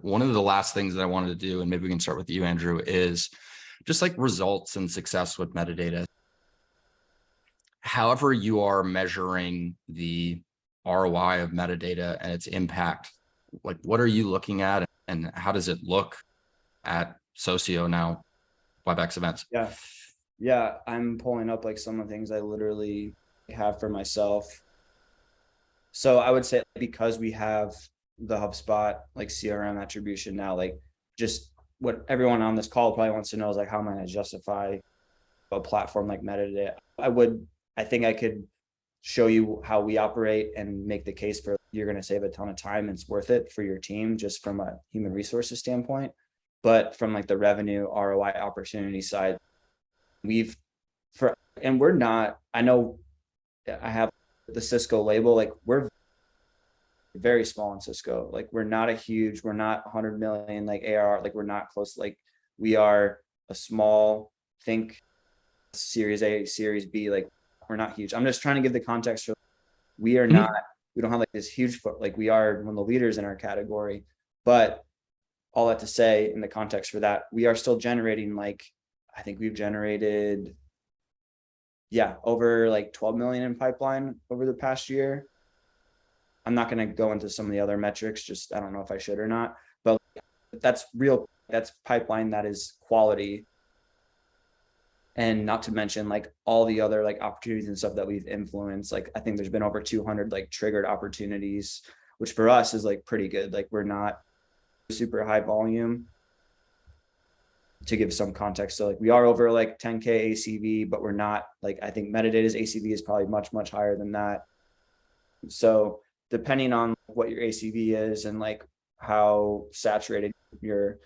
One of the last things that I wanted to do, and maybe we can start with you, Andrew, is just like results and success with metadata. However you are measuring the ROI of metadata and its impact, like what are you looking at and how does it look at Socio now, WebEx events? Yeah, I'm pulling up like some of the things I literally have for myself. So I would say because we have the HubSpot like CRM attribution now, like just what everyone on this call probably wants to know is like, how am I going to justify a platform like Metadata? I think I could show you how we operate and make the case for you're going to save a ton of time and it's worth it for your team just from a human resources standpoint. But from like the revenue ROI opportunity side, we're not, I know I have the Cisco label, like we're very small in Cisco. Like we're not we're not 100 million like ARR, like we're not close. Like we are a small, think Series A, Series B, like we're not huge. I'm just trying to give the context for we are not, we don't have like this huge foot, like we are one of the leaders in our category. But all that to say, in the context for that, we are still generating like, I think we've generated, over like 12 million in pipeline over the past year. I'm not going to go into some of the other metrics, just I don't know if I should or not, but that's pipeline that is quality. And not to mention like all the other like opportunities and stuff that we've influenced. Like I think there's been over 200 like triggered opportunities, which for us is like pretty good. Like we're not super high volume, to give some context. So like we are over like 10K ACV, but we're not like, I think Metadata's ACV is probably much, much higher than that. So depending on what your ACV is and like how saturated your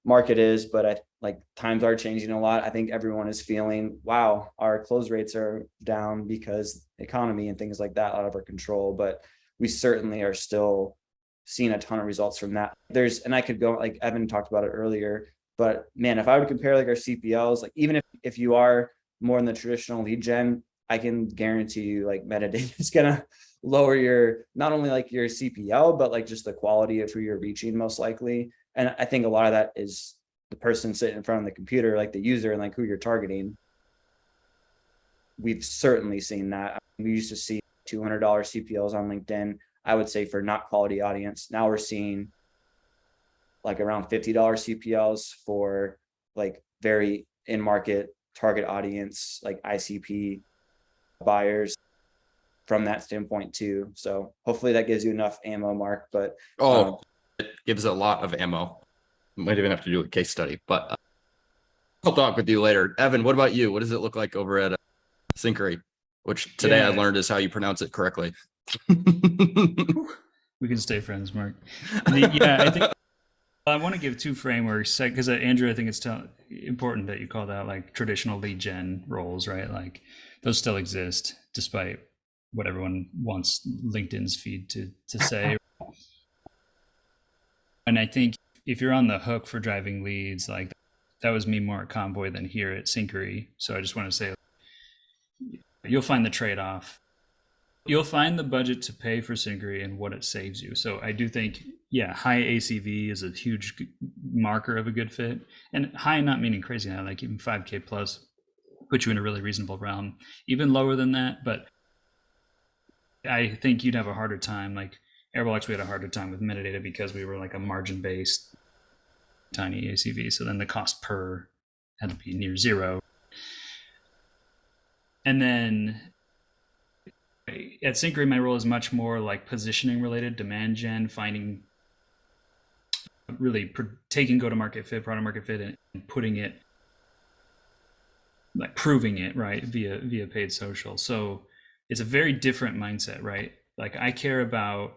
market is, but I like times are changing a lot. I think everyone is feeling, wow, our close rates are down because economy and things like that out of our control. But we certainly are still seeing a ton of results from that. And I could go, like Evan talked about it earlier, but man, if I would compare like our CPLs, like even if you are more in the traditional lead gen, I can guarantee you like Metadata is gonna lower your, not only like your CPL, but like just the quality of who you're reaching most likely. And I think a lot of that is the person sitting in front of the computer, like the user and like who you're targeting. We've certainly seen that. We used to see $200 CPLs on LinkedIn, I would say for not quality audience. Now we're seeing like around $50 CPLs for like very in-market target audience, like ICP buyers from that standpoint too. So hopefully that gives you enough ammo, Mark, but it gives a lot of ammo. Might even have to do a case study, but I'll talk with you later. Evan, what about you? What does it look like over at Syncery, which today I learned is how you pronounce it correctly? We can stay friends, Mark. I think I want to give two frameworks because Andrew, I think it's important that you call that like traditional lead gen roles, right? Like those still exist despite what everyone wants LinkedIn's feed to say. And I think if you're on the hook for driving leads, like that was me more at Convoy than here at Syncery. So I just want to say you'll find the trade-off. You'll find the budget to pay for Syncery and what it saves you. So I do think, high ACV is a huge marker of a good fit. And high not meaning crazy high, like even 5K plus put you in a really reasonable realm. Even lower than that, but I think you'd have a harder time. Like Airbox, we had a harder time with Metadata because we were like a margin-based tiny ACV. So then the cost per had to be near zero. And then at Syncery, my role is much more like positioning related, demand gen, finding, really taking go-to-market fit, product market fit, and putting it, like proving it, right, via paid social. So it's a very different mindset, right? Like I care about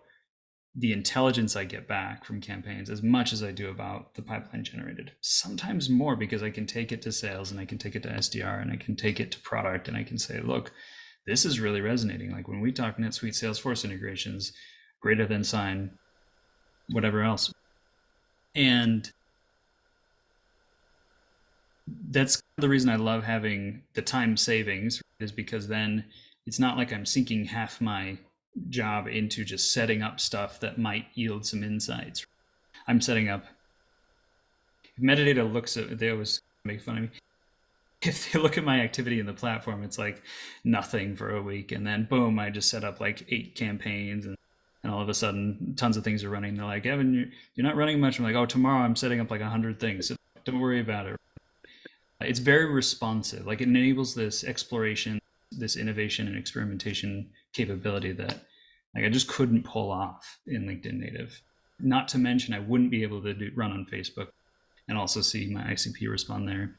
the intelligence I get back from campaigns as much as I do about the pipeline generated. Sometimes more because I can take it to sales and I can take it to SDR and I can take it to product and I can say, look, this is really resonating. Like when we talk NetSuite Salesforce integrations, greater than sign, whatever else. And that's the reason I love having the time savings, is because then it's not like I'm sinking half my job into just setting up stuff that might yield some insights. I'm setting up. Metadata looks at, they always make fun of me. If they look at my activity in the platform, it's like nothing for a week. And then boom, I just set up like 8 campaigns and all of a sudden tons of things are running. They're like, Evan, you're not running much. I'm like, oh, tomorrow I'm setting up like 100 things. So don't worry about it. It's very responsive. Like it enables this exploration, this innovation and experimentation capability that like I just couldn't pull off in LinkedIn Native. Not to mention I wouldn't be able to run on Facebook and also see my ICP respond there.